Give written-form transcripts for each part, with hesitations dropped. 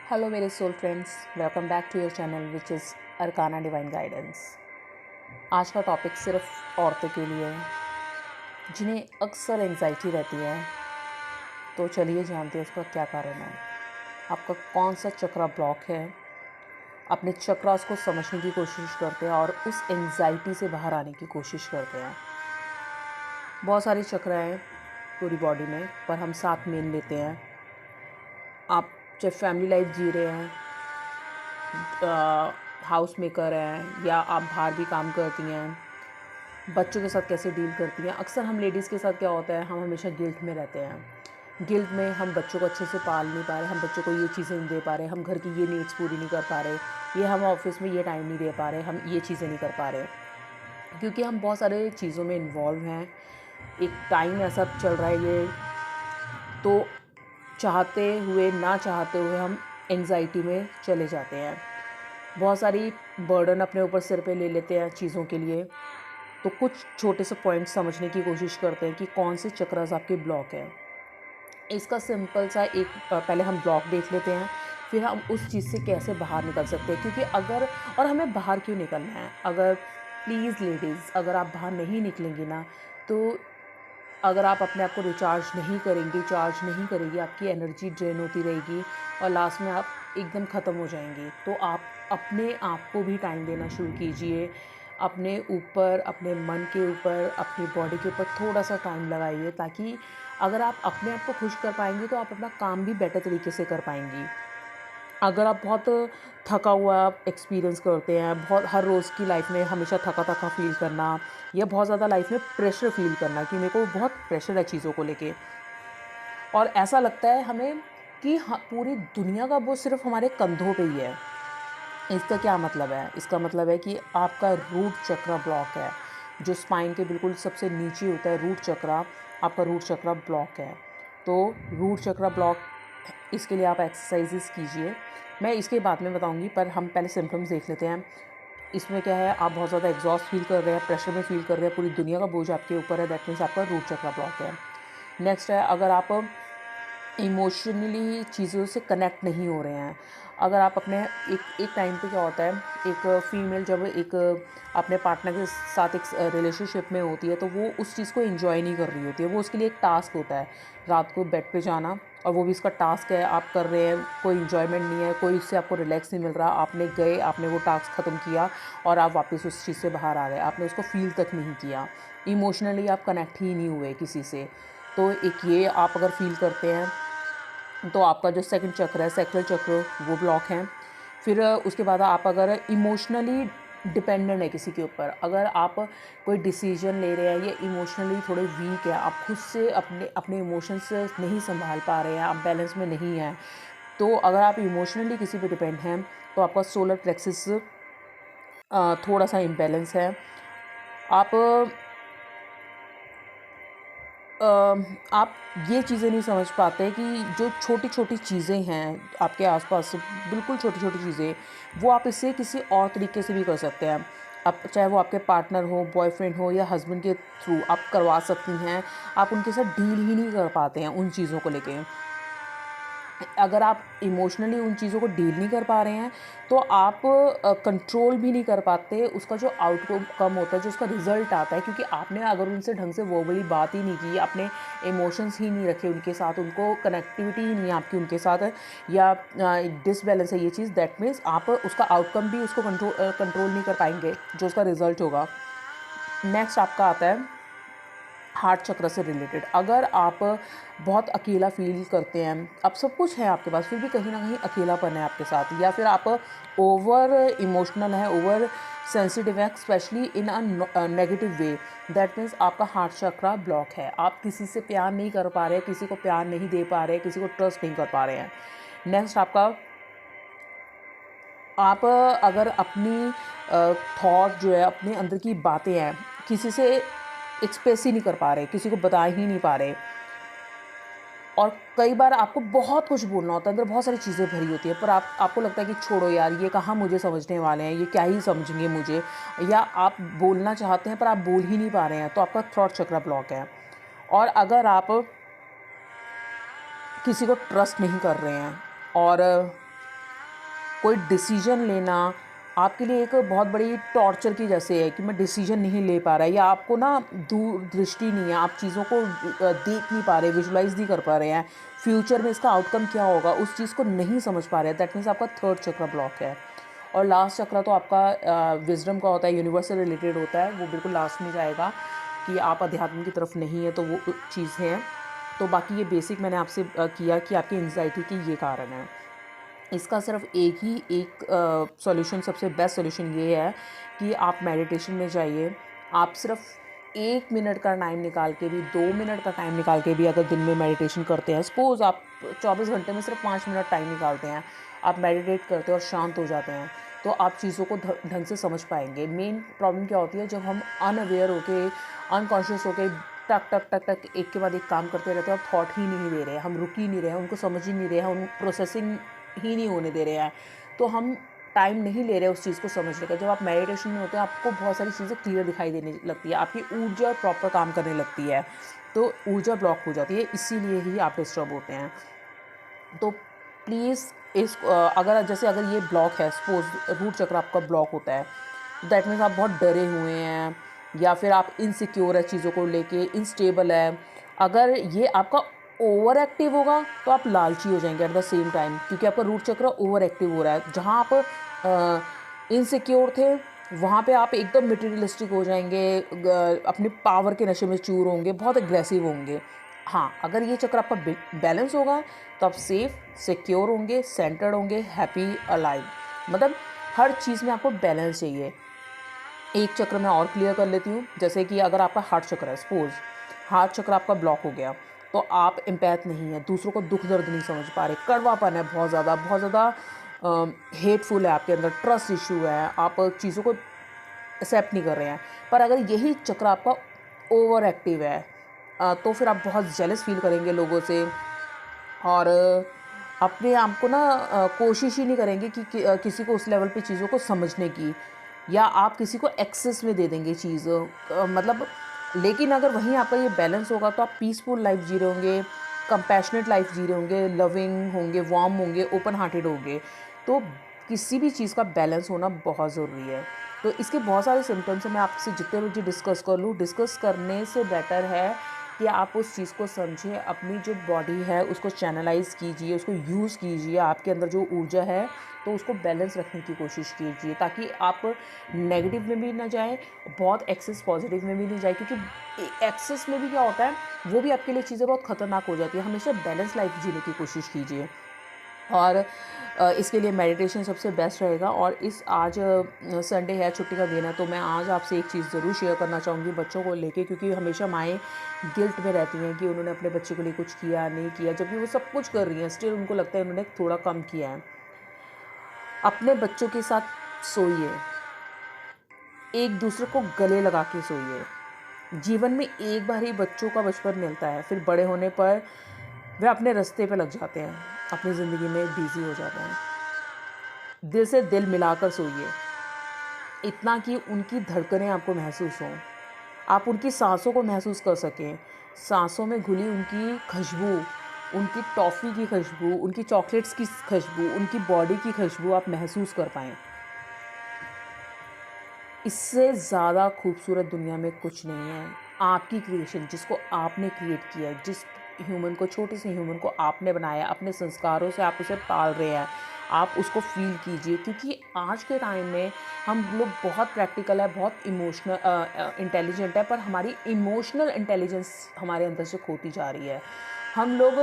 Hello मेरे soul friends, welcome back to your channel which is Arcana Divine Guidance. आज का topic सिर्फ औरतों के लिए है जिन्हें अक्सर एंजाइटी रहती है। तो चलिए जानते हैं उसका क्या कारण है। आपका कौन सा चक्रा ब्लॉक है। अपने चक्रास को समझने की कोशिश करते हैं और उस एंजाइटी से बाहर आने की कोशिश करते हैं। बहुत सारे चक्र हैं पूरी बॉडी में, पर हम 7 मेन लेते हैं। आप चाहे फैमिली लाइफ जी रहे हैं, हाउस मेकर हैं, या आप बाहर भी काम करती हैं, बच्चों के साथ कैसे डील करती हैं। अक्सर हम लेडीज़ के साथ क्या होता है, हम हमेशा गिल्ट में रहते हैं। गिल्ट में हम बच्चों को अच्छे से पाल नहीं पा रहे, हम बच्चों को ये चीज़ें नहीं दे पा रहे, हम घर की ये नीड्स पूरी नहीं कर पा रहे, ये हम ऑफिस में ये टाइम नहीं दे पा रहे, हम ये चीज़ें नहीं कर पा रहे, क्योंकि हम बहुत सारे चीज़ों में इन्वॉल्व हैं। एक टाइम ऐसा चल रहा है ये, तो चाहते हुए ना चाहते हुए हम एंजाइटी में चले जाते हैं। बहुत सारी बर्डन अपने ऊपर सिर पे ले लेते हैं चीज़ों के लिए। तो कुछ छोटे से पॉइंट्स समझने की कोशिश करते हैं कि कौन से चक्रास आपके ब्लॉक है। इसका सिंपल सा एक पहले हम ब्लॉक देख लेते हैं, फिर हम उस चीज़ से कैसे बाहर निकल सकते हैं। क्योंकि अगर और हमें बाहर क्यों निकलना है, अगर प्लीज़ लेडीज़, अगर आप बाहर नहीं निकलेंगी ना, तो अगर आप अपने आप को रिचार्ज नहीं करेंगी, चार्ज नहीं करेंगी, आपकी एनर्जी ड्रेन होती रहेगी और लास्ट में आप एकदम ख़त्म हो जाएंगी। तो आप अपने आप को भी टाइम देना शुरू कीजिए। अपने ऊपर, अपने मन के ऊपर, अपनी बॉडी के ऊपर थोड़ा सा टाइम लगाइए, ताकि अगर आप अपने आप को खुश कर पाएंगी तो आप अपना काम भी बेटर तरीके से कर पाएंगी। अगर आप बहुत थका हुआ एक्सपीरियंस करते हैं, बहुत हर रोज़ की लाइफ में हमेशा थका थका फील करना, या बहुत ज़्यादा लाइफ में प्रेशर फील करना कि मेरे को बहुत प्रेशर है चीज़ों को लेके, और ऐसा लगता है हमें कि पूरी दुनिया का बोझ सिर्फ हमारे कंधों पे ही है। इसका क्या मतलब है? इसका मतलब है कि आपका रूट चक्र ब्लॉक है। जो स्पाइन के बिल्कुल सबसे नीचे होता है रूट चक्र, आपका रूट चक्र ब्लॉक है। तो रूट चक्र ब्लॉक, इसके लिए आप एक्सरसाइजेस कीजिए। मैं इसके बाद में बताऊंगी, पर हम पहले सिम्टम्स देख लेते हैं। इसमें क्या है, आप बहुत ज़्यादा एग्जॉस्ट फील कर रहे हैं, प्रेशर में फील कर रहे हैं, पूरी दुनिया का बोझ आपके ऊपर है, दैट मीन्स आपका रूट चक्र ब्लॉक है। नेक्स्ट है, अगर आप इमोशनली चीज़ों से कनेक्ट नहीं हो रहे हैं। अगर आप अपने एक टाइम पे क्या होता है, एक फ़ीमेल जब एक अपने पार्टनर के साथ एक रिलेशनशिप में होती है, तो वो उस चीज़ को एंजॉय नहीं कर रही होती है। वो उसके लिए एक टास्क होता है रात को बेड पे जाना, और वो भी इसका टास्क है, आप कर रहे हैं, कोई इन्जॉयमेंट नहीं है, कोई इससे आपको रिलैक्स नहीं मिल रहा। आपने गए, आपने वो टास्क ख़त्म किया और आप वापस उस चीज़ से बाहर आ गए, आपने उसको फ़ील तक नहीं किया, इमोशनली आप कनेक्ट ही नहीं हुए किसी से। तो एक ये आप अगर फील करते हैं, तो आपका जो सेकंड चक्र है, सैक्रल चक्र, वो ब्लॉक है। फिर उसके बाद आप अगर इमोशनली डिपेंडेंट है किसी के ऊपर, अगर आप कोई डिसीजन ले रहे हैं, ये इमोशनली थोड़े वीक है, आप खुद से अपने अपने इमोशंस नहीं संभाल पा रहे हैं, आप बैलेंस में नहीं हैं, तो अगर आप इमोशनली किसी पे डिपेंड हैं, तो आपका सोलर प्लेक्सिस थोड़ा सा इम्बैलेंस है। आप आप ये चीज़ें नहीं समझ पाते कि जो छोटी छोटी चीज़ें हैं आपके आसपास, बिल्कुल छोटी छोटी चीज़ें, वो आप इससे किसी और तरीके से भी कर सकते हैं। अब चाहे वो आपके पार्टनर हो, बॉयफ्रेंड हो, या हस्बैंड के थ्रू आप करवा सकती हैं। आप उनके साथ डील ही नहीं कर पाते हैं उन चीज़ों को लेके। अगर आप इमोशनली उन चीज़ों को डील नहीं कर पा रहे हैं, तो आप कंट्रोल भी नहीं कर पाते उसका जो आउटकम होता है, जो उसका रिजल्ट आता है। क्योंकि आपने अगर उनसे ढंग से वर्बली बात ही नहीं की, आपने इमोशंस ही नहीं रखे उनके साथ, उनको कनेक्टिविटी ही नहीं है आपकी उनके साथ, या डिसबैलेंस है ये चीज़, दैट मीन्स आप उसका आउटकम भी उसको कंट्रोल नहीं कर पाएंगे, जो उसका रिजल्ट होगा। नेक्स्ट आपका आता है हार्ट चक्र से रिलेटेड। अगर आप बहुत अकेला फील करते हैं, अब सब कुछ है आपके पास, फिर भी कहीं ना कहीं अकेलापन है आपके साथ, या फिर आप ओवर इमोशनल है, ओवर सेंसिटिव है, specially in a negative way, that means आपका हार्ट चक्र ब्लॉक है। आप किसी से प्यार नहीं कर पा रहे, किसी को प्यार नहीं दे पा रहे, किसी को ट्रस्ट नहीं कर पा रहे हैं। नेक्स्ट आपका, आप अगर अपनी थॉट जो है, अपने अंदर की बातें हैं, किसी से एक्सप्रेस ही नहीं कर पा रहे, किसी को बता ही नहीं पा रहे, और कई बार आपको बहुत कुछ बोलना होता है, अंदर बहुत सारी चीज़ें भरी होती है, पर आपको लगता है कि छोड़ो यार, ये कहाँ मुझे समझने वाले हैं, ये क्या ही समझेंगे मुझे, या आप बोलना चाहते हैं पर आप बोल ही नहीं पा रहे हैं, तो आपका थ्रॉट चक्र ब्लॉक है। और अगर आप किसी को ट्रस्ट नहीं कर रहे हैं, और कोई डिसीजन लेना आपके लिए एक बहुत बड़ी टॉर्चर की जैसे है कि मैं डिसीजन नहीं ले पा रहा, या आपको ना दूरदृष्टि नहीं है, आप चीज़ों को देख नहीं पा रहे, विजुलाइज नहीं कर पा रहे हैं, फ्यूचर में इसका आउटकम क्या होगा उस चीज़ को नहीं समझ पा रहे हैं। दैट मीन्स आपका थर्ड चक्र ब्लॉक है। और लास्ट चक्र तो आपका विजडम का होता है, यूनिवर्स से रिलेटेड होता है, वो बिल्कुल लास्ट में जाएगा कि आप अध्यात्म की तरफ नहीं है, तो वो चीज़ है। तो बाकी ये बेसिक मैंने आपसे किया कि आपकी एंग्जाइटी की ये कारण है। इसका सिर्फ एक सॉल्यूशन, सबसे बेस्ट सॉल्यूशन ये है कि आप मेडिटेशन में जाइए। आप सिर्फ 1 मिनट का टाइम निकाल के भी, 2 मिनट का टाइम निकाल के भी अगर दिन में मेडिटेशन करते हैं, सपोज़ आप 24 घंटे में सिर्फ 5 मिनट टाइम निकालते हैं, आप मेडिटेट करते हैं और शांत हो जाते हैं, तो आप चीज़ों को ढंग से समझ पाएंगे। मेन प्रॉब्लम क्या होती है, जब हम अनअवेयर होके, अनकॉन्शियस होके टक टक टक टक एक के बाद एक काम करते रहते हैं और थॉट ही नहीं दे रहे हैं, हम रुक ही नहीं रहे हैं, उनको समझ ही नहीं रहे हैं, उन प्रोसेसिंग ही नहीं होने दे रहे हैं, तो हम टाइम नहीं ले रहे उस चीज़ को समझने का। जब आप मेडिटेशन में होते हैं आपको बहुत सारी चीज़ें क्लियर दिखाई देने लगती है, आपकी ऊर्जा प्रॉपर काम करने लगती है, तो ऊर्जा ब्लॉक हो जाती है, इसीलिए ही आप डिस्टर्ब होते हैं। तो प्लीज़ अगर ये ब्लॉक है, सपोज रूट चक्र आपका ब्लॉक होता है, दैट मीन्स आप बहुत डरे हुए हैं, या फिर आप इनसिक्योर है चीज़ों को लेके, इनस्टेबल है। अगर ये आपका ओवर एक्टिव होगा तो आप लालची हो जाएंगे एट द सेम टाइम, क्योंकि आपका रूट चक्र ओवर एक्टिव हो रहा है। जहाँ आप इनसिक्योर थे वहाँ पे आप एकदम मटेरियलिस्टिक हो जाएंगे, अपने पावर के नशे में चूर होंगे, बहुत एग्रेसिव होंगे। हाँ, अगर ये चक्र आपका बैलेंस होगा तो आप सेफ, सिक्योर होंगे, सेंटर्ड होंगे, हैप्पी, अलाइव। मतलब हर चीज़ में आपको बैलेंस चाहिए। एक चक्र मैं और क्लियर कर लेती हूँ, जैसे कि अगर आपका हार्ट चक्र है, सपोज हार्ट चक्र आपका ब्लॉक हो गया, तो आप एम्पैथ नहीं है, दूसरों को दुख दर्द नहीं समझ पा रहे, कड़वापन है बहुत ज़्यादा हेटफुल है आपके अंदर, ट्रस्ट इशू है, आप चीज़ों को एक्सेप्ट नहीं कर रहे हैं। पर अगर यही चक्र आपका ओवर एक्टिव है तो फिर आप बहुत जेलस फील करेंगे लोगों से, और अपने आप को ना कोशिश ही नहीं करेंगे कि किसी को उस लेवल पे चीज़ों को समझने की, या आप किसी को एक्सेस में दे देंगे चीज़, मतलब। लेकिन अगर वहीं आपका ये बैलेंस होगा तो आप पीसफुल लाइफ जी रहे होंगे, कंपैशनेट लाइफ जी रहे होंगे, लविंग होंगे, वार्म होंगे, ओपन हार्टेड होंगे। तो किसी भी चीज़ का बैलेंस होना बहुत ज़रूरी है। तो इसके बहुत सारे सिम्टम्स हैं, मैं आपसे जितने मुझे डिस्कस कर लूँ, डिस्कस करने से बेटर है कि आप उस चीज़ को समझें, अपनी जो बॉडी है उसको चैनलाइज कीजिए, उसको यूज़ कीजिए, आपके अंदर जो ऊर्जा है तो उसको बैलेंस रखने की कोशिश कीजिए, ताकि आप नेगेटिव में भी ना जाएं, बहुत एक्सेस पॉजिटिव में भी नहीं जाए, क्योंकि एक्सेस में भी क्या होता है वो भी आपके लिए चीज़ें बहुत ख़तरनाक हो जाती है। हमेशा बैलेंस लाइफ जीने की कोशिश कीजिए, और इसके लिए मेडिटेशन सबसे बेस्ट रहेगा। और इस आज संडे है, छुट्टी का दिन है, तो मैं आज आपसे एक चीज़ ज़रूर शेयर करना चाहूँगी बच्चों को लेके, क्योंकि हमेशा माएँ गिल्ट में रहती हैं कि उन्होंने अपने बच्चे के लिए कुछ किया नहीं किया, जबकि वो सब कुछ कर रही हैं, स्टिल उनको लगता है उन्होंने थोड़ा कम किया है। अपने बच्चों के साथ सोइए, एक दूसरे को गले लगा के सोइए। जीवन में एक बार ही बच्चों का बचपन मिलता है, फिर बड़े होने पर वे अपने रास्ते पे लग जाते हैं, अपनी ज़िंदगी में बिजी हो जाते हैं। दिल से दिल मिलाकर सोइए, इतना कि उनकी धड़कनें आपको महसूस हों, आप उनकी सांसों को महसूस कर सकें, सांसों में घुली उनकी खुशबू, उनकी टॉफ़ी की खुशबू, उनकी चॉकलेट्स की खुशबू, उनकी बॉडी की खुशबू आप महसूस कर पाएँ। इससे ज़्यादा खूबसूरत दुनिया में कुछ नहीं है। आपकी क्रिएशन, जिसको आपने क्रिएट किया है, जिस ह्यूमन को, छोटे से ह्यूमन को आपने बनाया, अपने संस्कारों से आप उसे पाल रहे हैं, आप उसको फ़ील कीजिए। क्योंकि आज के टाइम में हम लोग बहुत प्रैक्टिकल है, बहुत इंटेलिजेंट है, पर हमारी इमोशनल इंटेलिजेंस हमारे अंदर से खोती जा रही है। हम लोग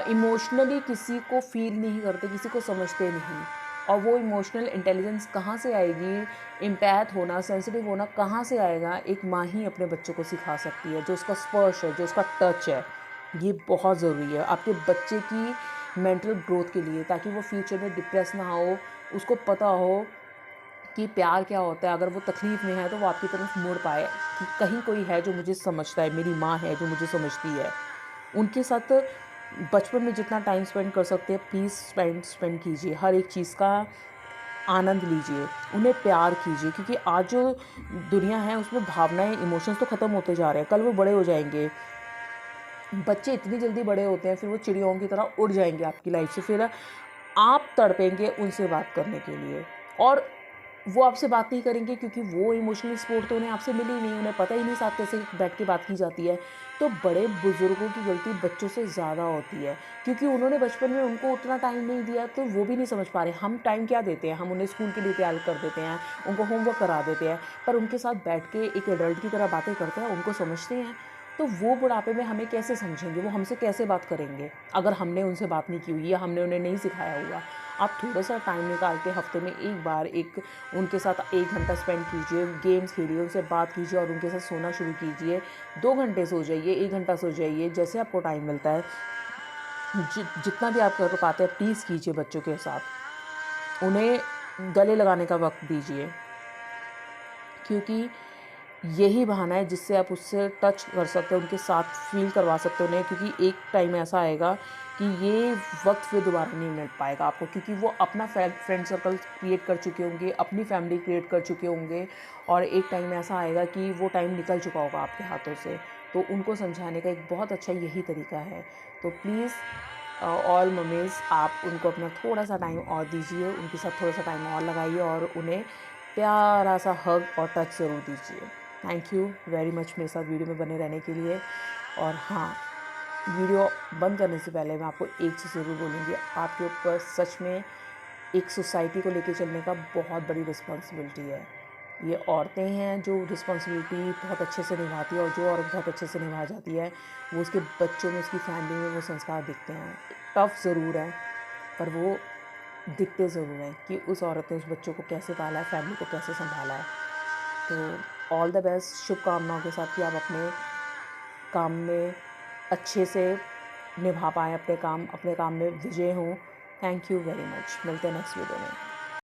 इमोशनली किसी को फ़ील नहीं करते, किसी को समझते नहीं, और वो इमोशनल इंटेलिजेंस कहाँ से आएगी, एम्पैथ होना, सेंसिटिव होना कहाँ से आएगा? एक माँ ही अपने बच्चों को सिखा सकती है, जो उसका स्पर्श है, जो उसका टच है, ये बहुत ज़रूरी है आपके बच्चे की मेंटल ग्रोथ के लिए, ताकि वो फ्यूचर में डिप्रेस ना हो, उसको पता हो कि प्यार क्या होता है। अगर वो तकलीफ़ में है तो वो आपकी तरफ मुड़ पाए कि कहीं कोई है जो मुझे समझता है, मेरी माँ है जो मुझे समझती है। उनके साथ बचपन में जितना टाइम स्पेंड कर सकते हैं प्लीज़ स्पेंड कीजिए, हर एक चीज़ का आनंद लीजिए, उन्हें प्यार कीजिए, क्योंकि आज जो दुनिया है उसमें भावनाएं, इमोशंस तो ख़त्म होते जा रहे हैं, कल वो बड़े हो जाएंगे। बच्चे इतनी जल्दी बड़े होते हैं, फिर वो चिड़ियों की तरह उड़ जाएंगे आपकी लाइफ से, फिर आप तड़पेंगे उनसे बात करने के लिए, और वो आपसे बात नहीं करेंगे क्योंकि वो इमोशनल सपोर्ट तो उन्हें आपसे मिली नहीं, उन्हें पता ही नहीं साथ कैसे बैठ के बात की जाती है। तो बड़े बुज़ुर्गों की गलती बच्चों से ज़्यादा होती है, क्योंकि उन्होंने बचपन में उनको उतना टाइम नहीं दिया, तो वो भी नहीं समझ पा रहे। हम टाइम क्या देते हैं, हम उन्हें स्कूल के लिए तैयार कर देते हैं, उनको होमवर्क करा देते हैं, पर उनके साथ बैठ के एक एडल्ट की तरह बातें करते हैं, उनको समझते हैं। तो वो बुढ़ापे में हमें कैसे समझेंगे, वो हमसे कैसे बात करेंगे अगर हमने उनसे बात नहीं की हुई या हमने उन्हें नहीं सिखाया हुआ। आप थोड़ा सा टाइम निकाल के हफ्ते में एक बार उनके साथ 1 घंटा स्पेंड कीजिए, गेम्स खेलिए, उनसे बात कीजिए और उनके साथ सोना शुरू कीजिए। 2 घंटे सो जाइए, 1 घंटा सो जाइए, जैसे आपको टाइम मिलता है। जितना भी आप कर पाते हैं प्लीज़ कीजिए बच्चों के साथ। उन्हें गले लगाने का वक्त दीजिए, क्योंकि यही बहाना है जिससे आप उससे टच कर सकते हैं, उनके साथ फ़ील करवा सकते हो उन्हें, क्योंकि एक टाइम ऐसा आएगा कि ये वक्त फिर दोबारा नहीं मिल पाएगा आपको, क्योंकि वो अपना फ्रेंड सर्कल क्रिएट कर चुके होंगे, अपनी फैमिली क्रिएट कर चुके होंगे, और एक टाइम ऐसा आएगा कि वो टाइम निकल चुका होगा आपके हाथों से। तो उनको समझाने का एक बहुत अच्छा यही तरीका है। तो प्लीज़ ऑल मम्मीज़, आप उनको अपना थोड़ा सा टाइम और दीजिए, उनके साथ थोड़ा सा टाइम और लगाइए और उन्हें प्यारा सा हग और टच ज़रूर दीजिए। थैंक यू वेरी मच मेरे साथ वीडियो में बने रहने के लिए। और हाँ, वीडियो बंद करने से पहले मैं आपको एक चीज़ ज़रूर बोलूँगी, आपके ऊपर सच में एक सोसाइटी को लेके चलने का बहुत बड़ी रिस्पॉन्सिबिलिटी है। ये औरतें हैं जो रिस्पॉन्सिबिलिटी बहुत अच्छे से निभाती है, और जो औरत बहुत अच्छे से निभा जाती है, वो उसके बच्चों में, उसकी फैमिली में वो संस्कार दिखते हैं। टफ ज़रूर है, पर वो दिखते ज़रूर हैं कि उस औरत ने उस बच्चों को कैसे पाला है, फैमिली को कैसे संभाला है। तो ऑल द बेस्ट, शुभकामनाओं के साथ कि आप अपने काम में अच्छे से निभा पाएँ अपने काम में विजय हों। Thank you very much. मिलते हैं नेक्स्ट वीडियो में।